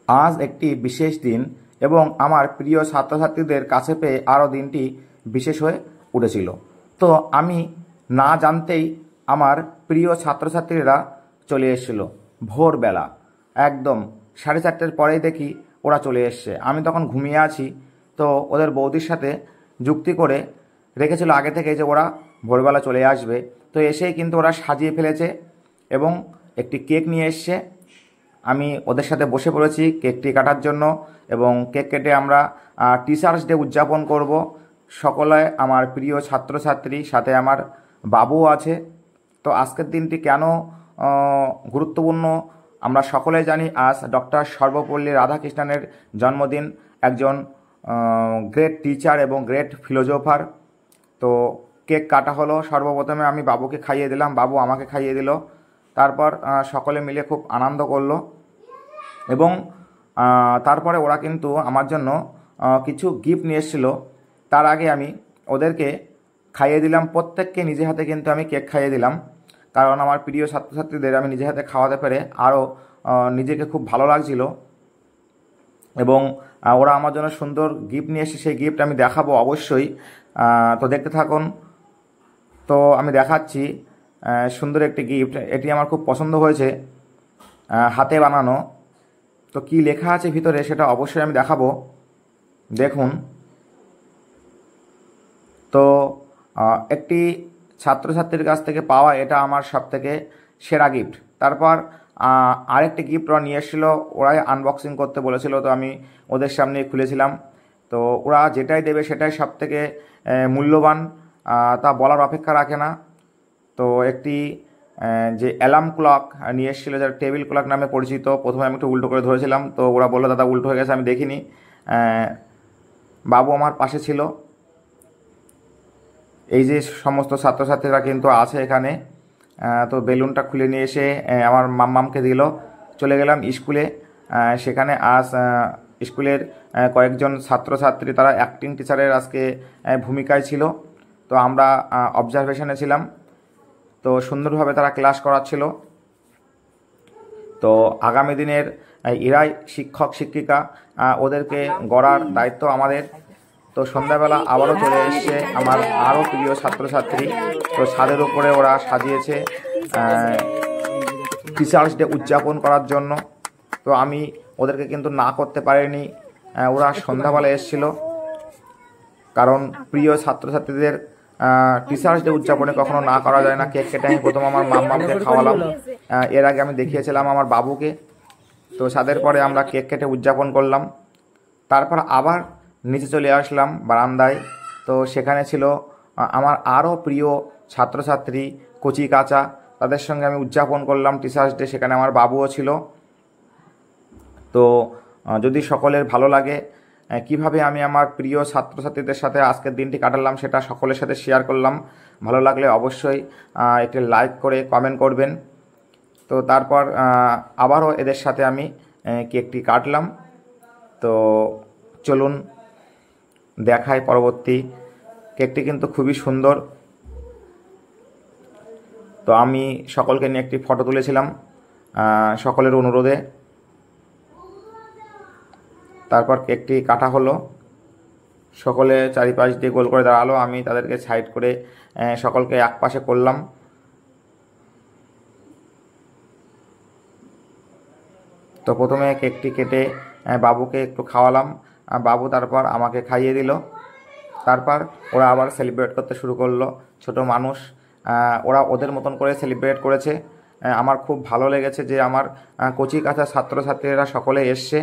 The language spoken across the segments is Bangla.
আজ একটি বিশেষ দিন এবং আমার প্রিয় ছাত্রছাত্রীদের কাছে পেয়ে আরও দিনটি বিশেষ হয়ে উঠেছিল। তো আমি না জানতেই আমার প্রিয় ছাত্রছাত্রীরা চলে এসেছিল ভোরবেলা, একদম 4:30-র পরেই দেখি ওরা চলে এসছে। আমি তখন ঘুমিয়ে আছি, তো ওদের বৌদির সাথে যুক্তি করে রেখেছিল আগে থেকে যে ওরা ভোরবেলা চলে আসবে। তো এসেই কিন্তু ওরা সাজিয়ে ফেলেছে এবং একটি কেক নিয়ে এসছে। আমি ওদের সাথে বসে পড়েছি কেকটি কাটার জন্য এবং কেক কেটে আমরা টিচার্স ডে উদযাপন করব। সকলে আমার প্রিয় ছাত্রছাত্রী, সাথে আমার বাবুও আছে। তো আজকের দিনটি কেন গুরুত্বপূর্ণ আমরা সকলেই জানি। আজ ডক্টর সর্বপল্লী রাধাকৃষ্ণনের জন্মদিন, একজন গ্রেট টিচার এবং গ্রেট ফিলোজফার। তো কেক কাটা হলো। সর্বপ্রথমে আমি বাবুকে খাইয়ে দিলাম, বাবু আমাকে খাইয়ে দিল। তারপর সকলে মিলে খুব আনন্দ করলো এবং তারপরে ওরা কিন্তু আমার জন্য কিছু গিফট নিয়ে এসেছিলো। তার আগে আমি ওদেরকে খাইয়ে দিলাম, প্রত্যেককে নিজে হাতে কিন্তু আমি কেক খাইয়ে দিলাম, কারণ আমার প্রিয় ছাত্রছাত্রীদের আমি নিজে হাতে খাওয়াতে পেরে আরও নিজেকে খুব ভালো লাগছিল। এবং ওরা আমার জন্য সুন্দর গিফট নিয়ে এসে, সেই গিফট আমি দেখাবো অবশ্যই। তো দেখতে থাকুন। তো আমি দেখাচ্ছি সুন্দর একটি গিফট, এটি আমার খুব পছন্দ হয়েছে, হাতে বানানো। তো কি লেখা আছে ভিতরে সেটা অবশ্যই আমি দেখাবো, দেখুন। তো একটি ছাত্রছাত্রীর কাছ থেকে পাওয়া এটা আমার সবথেকে সেরা গিফট। তারপর আরেকটি গিফট ওরা নিয়ে এসেছিলো, ওরাই আনবক্সিং করতে বলেছিল, তো আমি ওদের সামনে খুলেছিলাম। তো ওরা যেটাই দেবে সেটাই সবথেকে মূল্যবান, তা বলার অপেক্ষা রাখে না। তো একটি যে অ্যালার্ম ক্লক নিয়ে এসেছিলো, যারা টেবিল ক্লক নামে পরিচিত। প্রথমে আমি একটু উল্টো করে ধরেছিলাম, তো ওরা বললো দাদা উল্টো হয়ে গেছে, আমি দেখিনি। বাবু আমার পাশে ছিল। এই যে সমস্ত ছাত্রছাত্রীরা কিন্তু আছে এখানে। তো বেলুনটা খুলে নিয়ে এসে আমার মাম্মামকে দিল। চলে গেলাম স্কুলে। সেখানে আজ স্কুলের কয়েকজন ছাত্রছাত্রী, তারা অ্যাক্টিং টিচারের আজকে ভূমিকায় ছিল। তো আমরা অবজারভেশনে ছিলাম, তো সুন্দরভাবে তারা ক্লাস করাচ্ছিল। তো আগামী দিনের এরাই শিক্ষক শিক্ষিকা, ওদেরকে গড়ার দায়িত্ব আমাদের। তো সন্ধ্যাবেলা আবারও চলে এসছে আমার আরও প্রিয় ছাত্রছাত্রী। তো ছাদের উপরে ওরা সাজিয়েছে টিচার্স ডে উদযাপন করার জন্য। তো আমি ওদেরকে কিন্তু না করতে পারিনি, ওরা সন্ধ্যাবেলা এসেছিল, কারণ প্রিয় ছাত্রছাত্রীদের টিচার্স ডে উদযাপনে কখনো না করা যায় না। কেক কেটে আমি প্রথম আমার মাম্মামকে খাওয়ালাম, এর আগে আমি দেখিয়েছিলাম আমার বাবুকে। তো ছাদের পরে আমরা কেক কেটে উদযাপন করলাম। তারপর আবার নিচে চলে আসলাম বারান্দায়। তো সেখানে ছিল আমার আরও প্রিয় ছাত্রছাত্রী, কচি কাঁচা, তাদের সঙ্গে আমি উদযাপন করলাম টিচার্স ডে। সেখানে আমার বাবুও ছিল। তো যদি সকলের ভালো লাগে কিভাবে আমি আমার প্রিয় ছাত্রছাত্রীদের সাথে আজকের দিনটি কাটালাম, সেটা সকলের সাথে শেয়ার করলাম। ভালো লাগলে অবশ্যই একটি লাইক করে কমেন্ট করবেন। তো তারপর আবারও এদের সাথে আমি কেকটি কাটলাম। তো চলুন দেখাই পরবর্তী। কেকটি কিন্তু খুবই সুন্দর। তো আমি সকলকে নিয়ে একটি ফটো তুলেছিলাম সকলের অনুরোধে। তারপর কেকটি কাটা হলো, সকলে চারিপাশ দিয়ে গোল করে দাঁড়ালো, আমি তাদেরকে সাইড করে সকলকে এক পাশে করলাম। তো প্রথমে কেকটি কেটে বাবুকে একটু খাওয়ালাম, বাবু তারপর আমাকে খাইয়ে দিল। তারপর ওরা আবার সেলিব্রেট করতে শুরু করলো। ছোট মানুষ, ওরা ওদের মতন করে সেলিব্রেট করেছে। আমার খুব ভালো লেগেছে যে আমার কচি কাঁচা ছাত্রছাত্রীরা সকলে এসছে,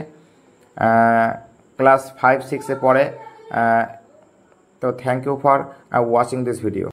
ক্লাস 5-6-এ পড়ে। তো thank you for watching this video.